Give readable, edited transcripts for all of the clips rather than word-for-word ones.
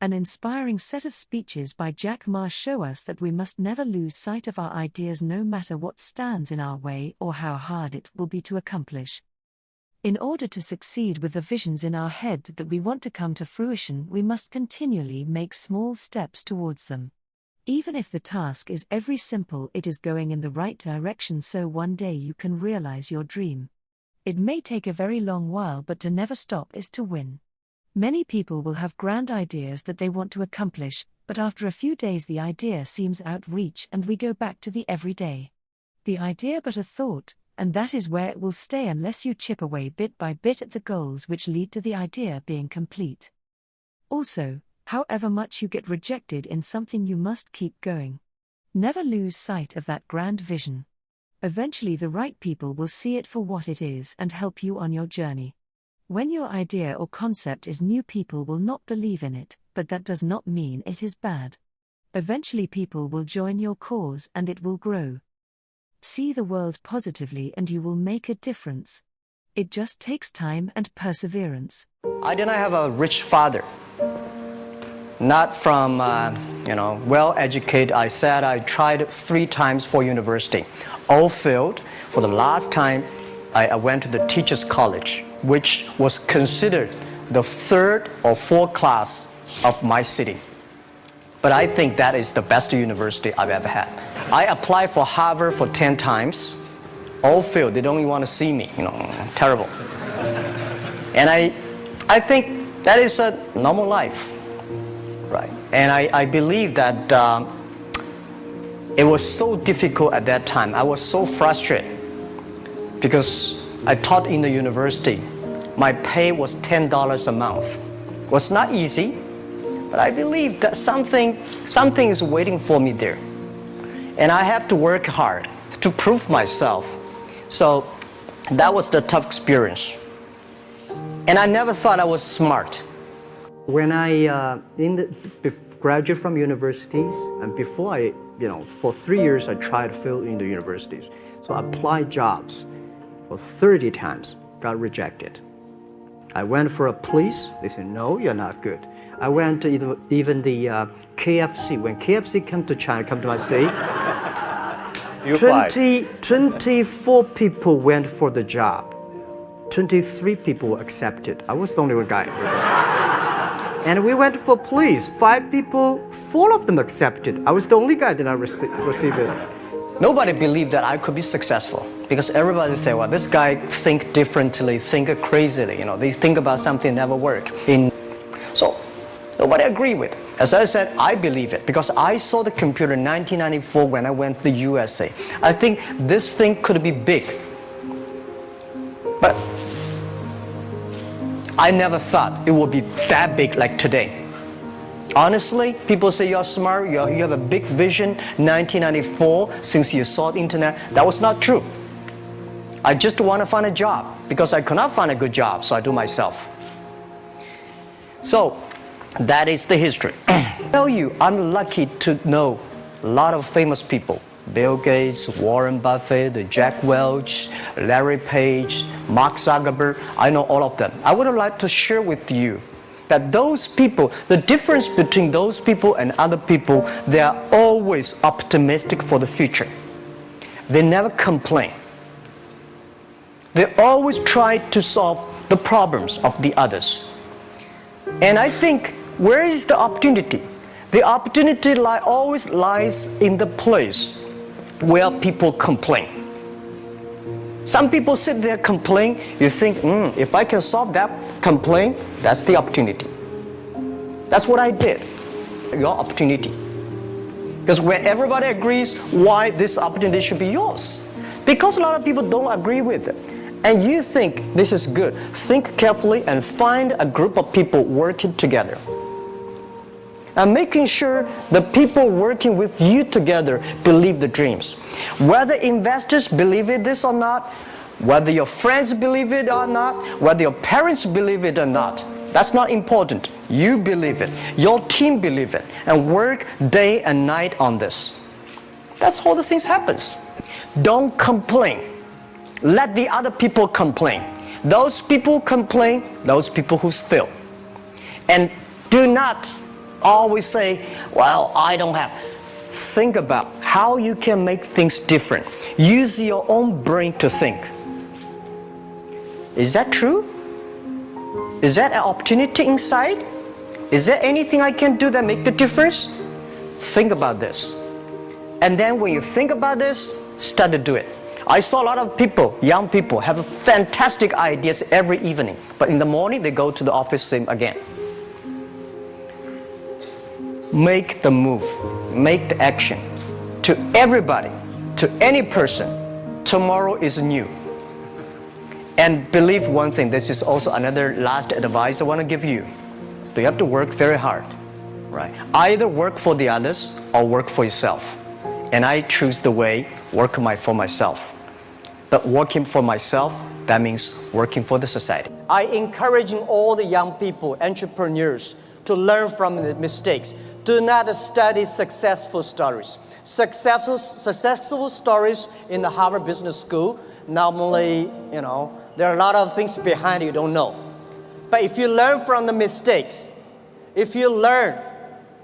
An inspiring set of speeches by Jack Ma show us that we must never lose sight of our ideas no matter what stands in our way or how hard it will be to accomplish. In order to succeed with the visions in our head that we want to come to fruition, we must continually make small steps towards them. Even if the task is every simple, it is going in the right direction so one day you can realize your dream. It may take a very long while, but to never stop is to win. Many people will have grand ideas that they want to accomplish, but after a few days the idea seems out of reach and we go back to the everyday. The idea but a thought, and that is where it will stay unless you chip away bit by bit at the goals which lead to the idea being complete. Also, however much you get rejected in something, you must keep going. Never lose sight of that grand vision. Eventually the right people will see it for what it is and help you on your journey. When your idea or concept is new, people will not believe in it, but that does not mean it is bad. Eventually people will join your cause and it will grow. See the world positively and you will make a difference. It just takes time and perseverance. I did not have a rich father. Not from, well-educated. I said I tried 3 times for university. All failed. For the last time, I went to the teacher's college, which was considered the 3rd or 4th class of my city. But I think that is the best university I've ever had. I applied for Harvard for 10 times. All failed. They don't even want to see me. Terrible. And I think that is a normal life. Right. And I believe that it was so difficult at that time. I was so frustrated because I taught in the university. My pay was $10 a month. It was not easy, but I believe that something is waiting for me there. And I have to work hard to prove myself. So that was the tough experience. And I never thought I was smart. When I graduated from universities, and before for 3 years I tried to fill in the universities. So I applied jobs for 30 times, got rejected. I went for a police, they said, no, you're not good. I went to even the KFC. When KFC came to China, come to my city, 24 people went for the job. 23 people were accepted. I was the only one guy. And we went for police. 5 people, 4 of them accepted. I was the only guy that did not receive it. Nobody believed that I could be successful because everybody said, well, this guy think differently, think crazily. They think about something never work. So nobody agreed with it. As I said, I believe it because I saw the computer in 1994 when I went to the USA. I think this thing could be big. But I never thought it would be that big like today. Honestly, people say you're smart, you have a big vision. 1994, since you saw the internet, that was not true. I just want to find a job because I could not find a good job, so I do myself. So that is the history. I tell you, I'm lucky to know a lot of famous people. Bill Gates, Warren Buffett, Jack Welch, Larry Page, Mark Zuckerberg. I know all of them. I would like to share with you that those people, the difference between those people and other people, they are always optimistic for the future. They never complain. They always try to solve the problems of the others. And I think, where is the opportunity? The opportunity always lies in the place where people complain. Some people sit there complain, you think, if I can solve that complaint, that's the opportunity. That's what I did. Your opportunity. Because when everybody agrees why this opportunity should be yours. Because a lot of people don't agree with it. And you think this is good. Think carefully and find a group of people working together. And making sure the people working with you together believe the dreams. Whether investors believe it this or not, whether your friends believe it or not, whether your parents believe it or not, that's not important. You believe it. Your team believe it. And work day and night on this. That's how the things happens. Don't complain. Let the other people complain. Those people complain, those people who fail. And do not always say, well, I don't have. Think about how you can make things different. Use your own brain to think. Is that true? Is that an opportunity inside? Is there anything I can do that make the difference? Think about this. And then when you think about this, start to do it. I saw a lot of people, young people, have fantastic ideas every evening. But in the morning, they go to the office same again. Make the move. Make the action. To everybody, to any person, tomorrow is new. And believe one thing, this is also another last advice I want to give you. You have to work very hard, right? Either work for the others or work for yourself. And I choose the way, work for myself. But working for myself, that means working for the society. I encouraging all the young people, entrepreneurs, to learn from the mistakes. Do not study successful stories. Successful stories in the Harvard Business School, normally, there are a lot of things behind you don't know. But if you learn from the mistakes, if you learn,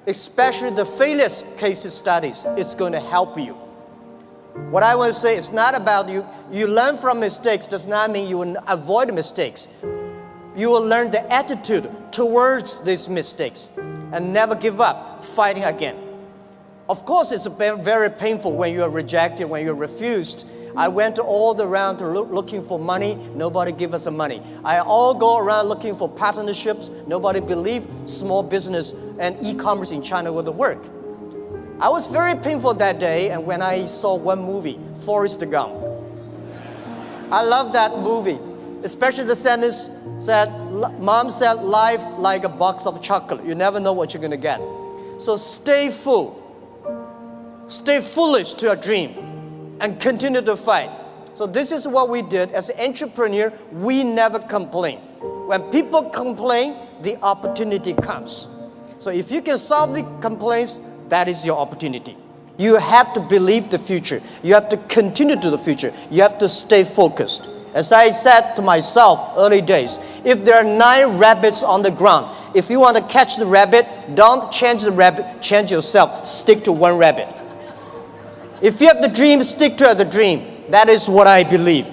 especially the failure case studies, it's going to help you. What I want to say is not about you learn from mistakes does not mean you will avoid mistakes. You will learn the attitude towards these mistakes and never give up, fighting again. Of course, it's very painful when you are rejected, when you're refused. I went all around looking for money. Nobody give us the money. I all go around looking for partnerships. Nobody believed small business and e-commerce in China would work. I was very painful that day, and when I saw one movie, Forrest Gump. I love that movie, especially the sentence that Mom said, life like a box of chocolate. You never know what you're going to get. So stay full. Stay foolish to your dream. And continue to fight. So this is what we did. As an entrepreneur, we never complain. When people complain, the opportunity comes. So if you can solve the complaints, that is your opportunity. You have to believe the future. You have to continue to the future. You have to stay focused. As I said to myself early days, if there are 9 rabbits on the ground, if you want to catch the rabbit, don't change the rabbit, change yourself. Stick to one rabbit. If you have the dream, stick to the dream. That is what I believe.